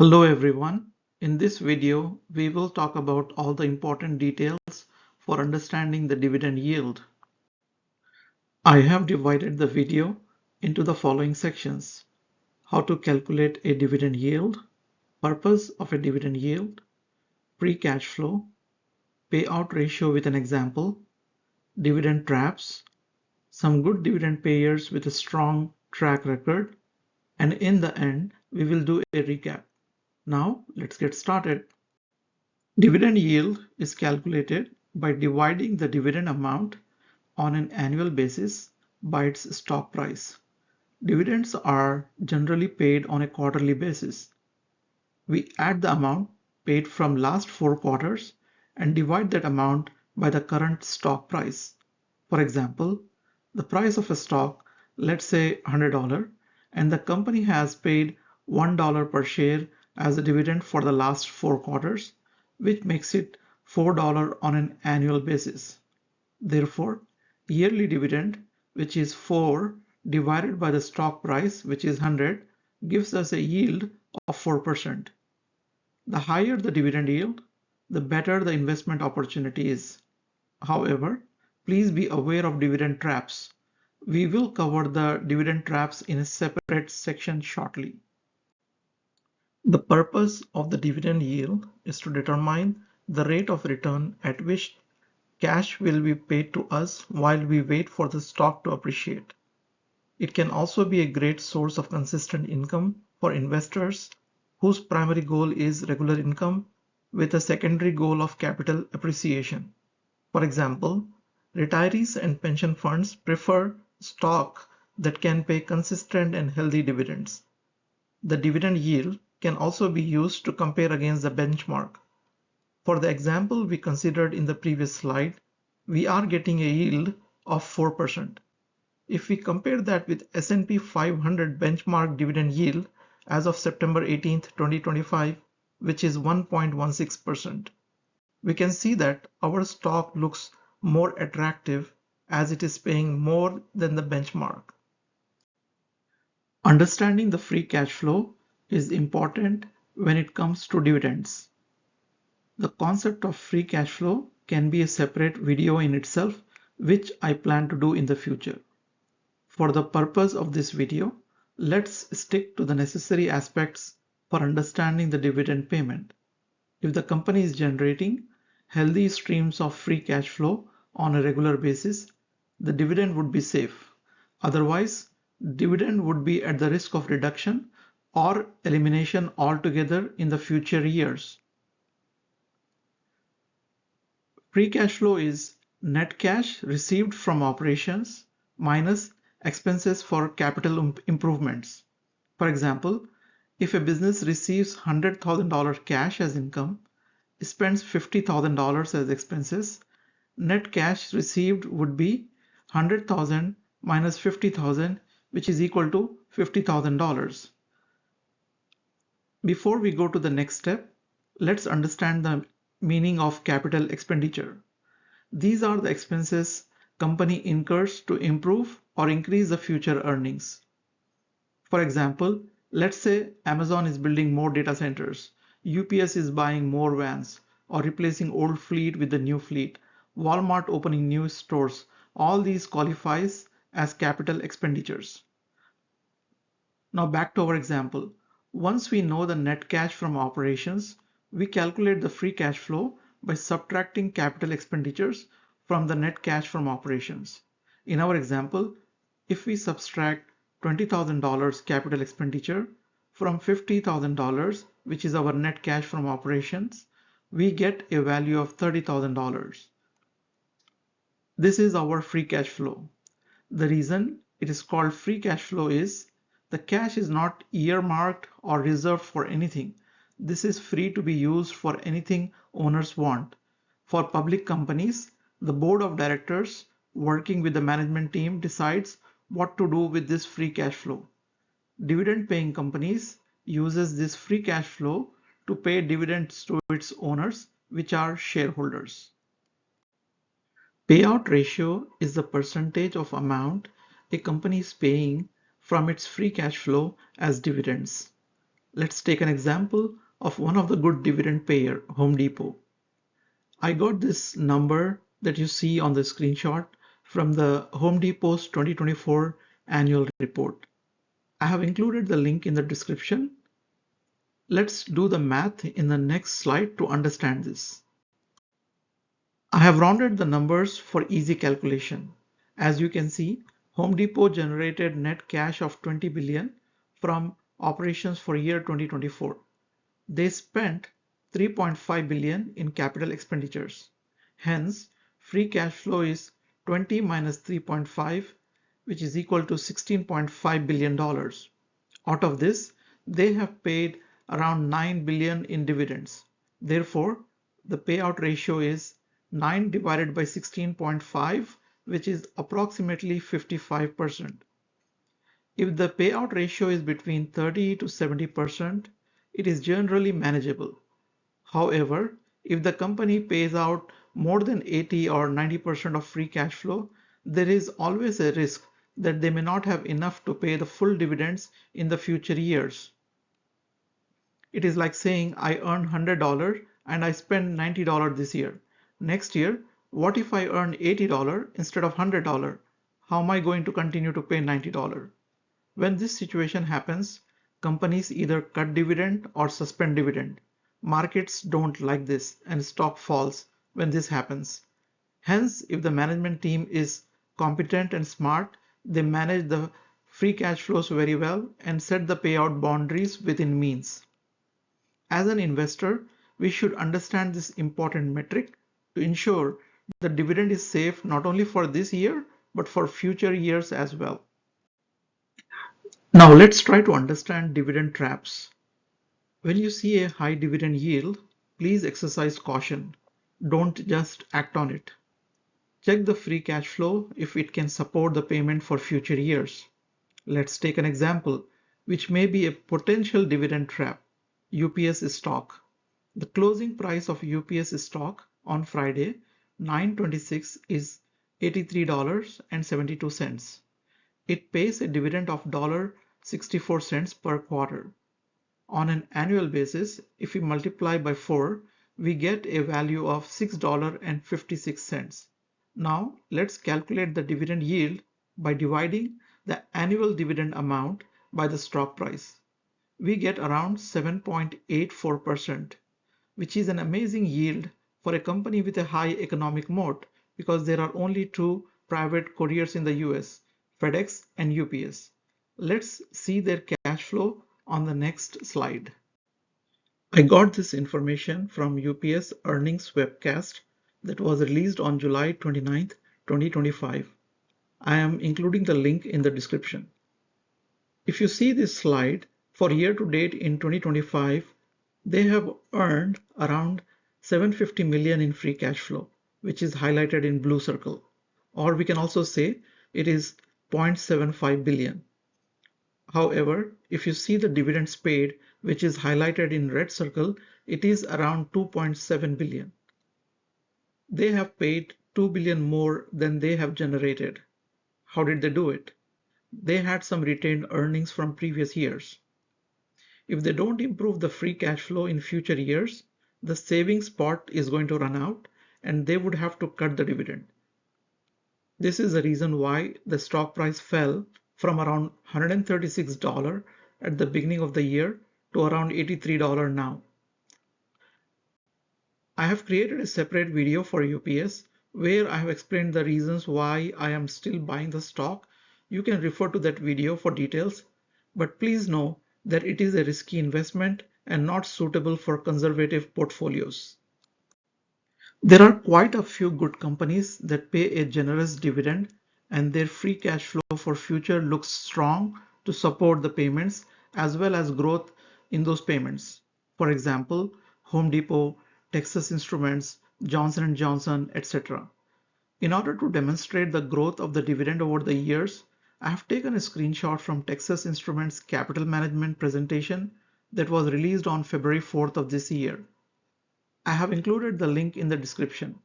Hello everyone. In this video, we will talk about all the important details for understanding the dividend yield. I have divided the video into the following sections: how to calculate a dividend yield, purpose of a dividend yield, free cash flow, payout ratio with an example, dividend traps, some good dividend payers with a strong track record, and in the end, we will do a recap. Now, let's get started. Dividend yield is calculated by dividing the dividend amount on an annual basis by its stock price. Dividends are generally paid on a quarterly basis. We add the amount paid from last 4 quarters and divide that amount by the current stock price. For example, the price of a stock, let's say $100, and the company has paid $1 per share as a dividend for the last 4 quarters, which makes it $4 on an annual basis. Therefore, yearly dividend, which is 4 divided by the stock price, which is 100, gives us a yield of 4%. The higher the dividend yield, the better the investment opportunity is. However, please be aware of dividend traps. We will cover the dividend traps in a separate section shortly. The purpose of the dividend yield is to determine the rate of return at which cash will be paid to us while we wait for the stock to appreciate. It can also be a great source of consistent income for investors whose primary goal is regular income with a secondary goal of capital appreciation. For example, retirees and pension funds prefer stock that can pay consistent and healthy dividends. The dividend yield can also be used to compare against the benchmark. For the example we considered in the previous slide, we are getting a yield of 4%. If we compare that with S&P 500 benchmark dividend yield as of September 18, 2025, which is 1.16%, we can see that our stock looks more attractive as it is paying more than the benchmark. Understanding the free cash flow is important when it comes to dividends. The concept of free cash flow can be a separate video in itself, which I plan to do in the future. For the purpose of this video, let's stick to the necessary aspects for understanding the dividend payment. If the company is generating healthy streams of free cash flow on a regular basis, the dividend would be safe. Otherwise, dividend would be at the risk of reduction or elimination altogether in the future years. Free cash flow is net cash received from operations minus expenses for capital improvements. For example, if a business receives $100,000 cash as income, spends $50,000 as expenses, net cash received would be $100,000 minus $50,000, which is equal to $50,000. Before we go to the next step, let's understand the meaning of capital expenditure. These are the expenses company incurs to improve or increase the future earnings. For example, let's say Amazon is building more data centers, UPS is buying more vans or replacing old fleet with the new fleet, Walmart opening new stores. All these qualifies as capital expenditures. Now back to our example. Once we know the net cash from operations, we calculate the free cash flow by subtracting capital expenditures from the net cash from operations. In our example, if we subtract $20,000 capital expenditure from $50,000, which is our net cash from operations, we get a value of $30,000. This is our free cash flow. The reason it is called free cash flow is the cash is not earmarked or reserved for anything. This is free to be used for anything owners want. For public companies, the board of directors working with the management team decides what to do with this free cash flow. Dividend paying companies uses this free cash flow to pay dividends to its owners, which are shareholders. Payout ratio is the percentage of amount a company is paying from its free cash flow as dividends. Let's take an example of one of the good dividend payer, Home Depot. I got this number that you see on the screenshot from the Home Depot's 2024 annual report. I have included the link in the description. Let's do the math in the next slide to understand this. I have rounded the numbers for easy calculation. As you can see, Home Depot generated net cash of 20 billion from operations for year 2024. They spent 3.5 billion in capital expenditures. Hence, free cash flow is 20 minus 3.5, which is equal to $16.5 billion. Out of this, they have paid around 9 billion in dividends. Therefore, the payout ratio is 9 divided by 16.5, which is approximately 55%. If the payout ratio is between 30 to 70%, it is generally manageable. However, if the company pays out more than 80 or 90% of free cash flow, there is always a risk that they may not have enough to pay the full dividends in the future years. It is like saying I earn $100 and I spend $90 this year. Next year, what if I earn $80 instead of $100? How am I going to continue to pay $90? When this situation happens, companies either cut dividend or suspend dividend. Markets don't like this and stock falls when this happens. Hence, if the management team is competent and smart, they manage the free cash flows very well and set the payout boundaries within means. As an investor, we should understand this important metric to ensure the dividend is safe not only for this year but for future years as well. Now let's try to understand dividend traps. When you see a high dividend yield, please exercise caution. Don't just act on it. Check the free cash flow if it can support the payment for future years. Let's take an example, which may be a potential dividend trap. UPS stock. The closing price of UPS stock on Friday, 9/26 is $83.72. It pays a dividend of $0.64 per quarter. On an annual basis, if we multiply by 4, we get a value of $6.56. Now let's calculate the dividend yield by dividing the annual dividend amount by the stock price. We get around 7.84%, which is an amazing yield for a company with a high economic moat because there are only two private couriers in the US, FedEx and UPS. Let's see their cash flow on the next slide. I got this information from UPS earnings webcast that was released on July 29th, 2025. I am including the link in the description. If you see this slide, for year to date in 2025, they have earned around 750 million in free cash flow, which is highlighted in blue circle. Or we can also say it is 0.75 billion. However, if you see the dividends paid, which is highlighted in red circle, it is around 2.7 billion. They have paid 2 billion more than they have generated. How did they do it? They had some retained earnings from previous years. If they don't improve the free cash flow in future years, the savings pot is going to run out and they would have to cut the dividend. This is the reason why the stock price fell from around $136 at the beginning of the year to around $83 now. I have created a separate video for UPS where I have explained the reasons why I am still buying the stock. You can refer to that video for details, but please know that it is a risky investment and not suitable for conservative portfolios. There are quite a few good companies that pay a generous dividend and their free cash flow for future looks strong to support the payments as well as growth in those payments. For example, Home Depot, Texas Instruments, Johnson & Johnson, etc. In order to demonstrate the growth of the dividend over the years, I have taken a screenshot from Texas Instruments Capital Management presentation that was released on February 4th of this year. I have included the link in the description.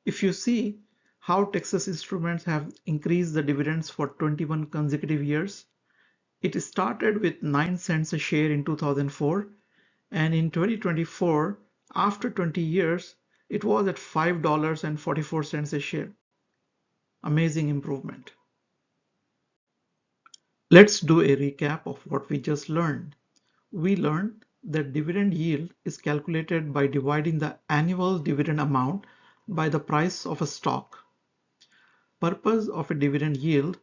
If you see how Texas Instruments have increased the dividends for 21 consecutive years, It started with 9 cents a share in 2004, and in 2024, after 20 years, it was at $5.44 a share. Amazing improvement. Let's do a recap of what we just learned. We learned that dividend yield is calculated by dividing the annual dividend amount by the price of a stock. Purpose of a dividend yield,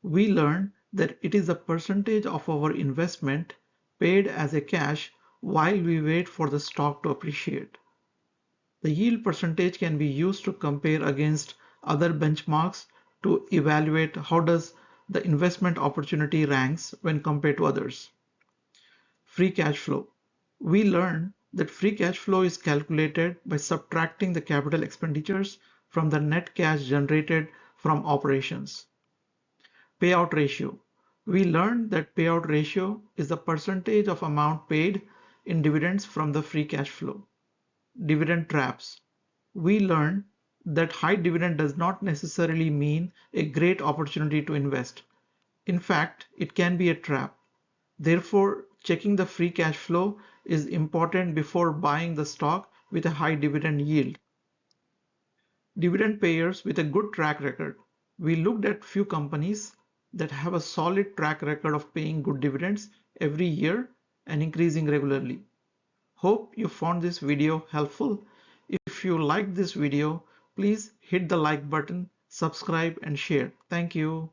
we learned that it is a percentage of our investment paid as a cash while we wait for the stock to appreciate. The yield percentage can be used to compare against other benchmarks to evaluate how does the investment opportunity ranks when compared to others. Free cash flow. We learned that free cash flow is calculated by subtracting the capital expenditures from the net cash generated from operations. Payout ratio. We learned that payout ratio is the percentage of amount paid in dividends from the free cash flow. Dividend traps. We learned that high dividend does not necessarily mean a great opportunity to invest. In fact, it can be a trap. Therefore, checking the free cash flow is important before buying the stock with a high dividend yield. Dividend payers with a good track record. We looked at few companies that have a solid track record of paying good dividends every year and increasing regularly. Hope you found this video helpful. If you liked this video, please hit the like button, subscribe and share. Thank you.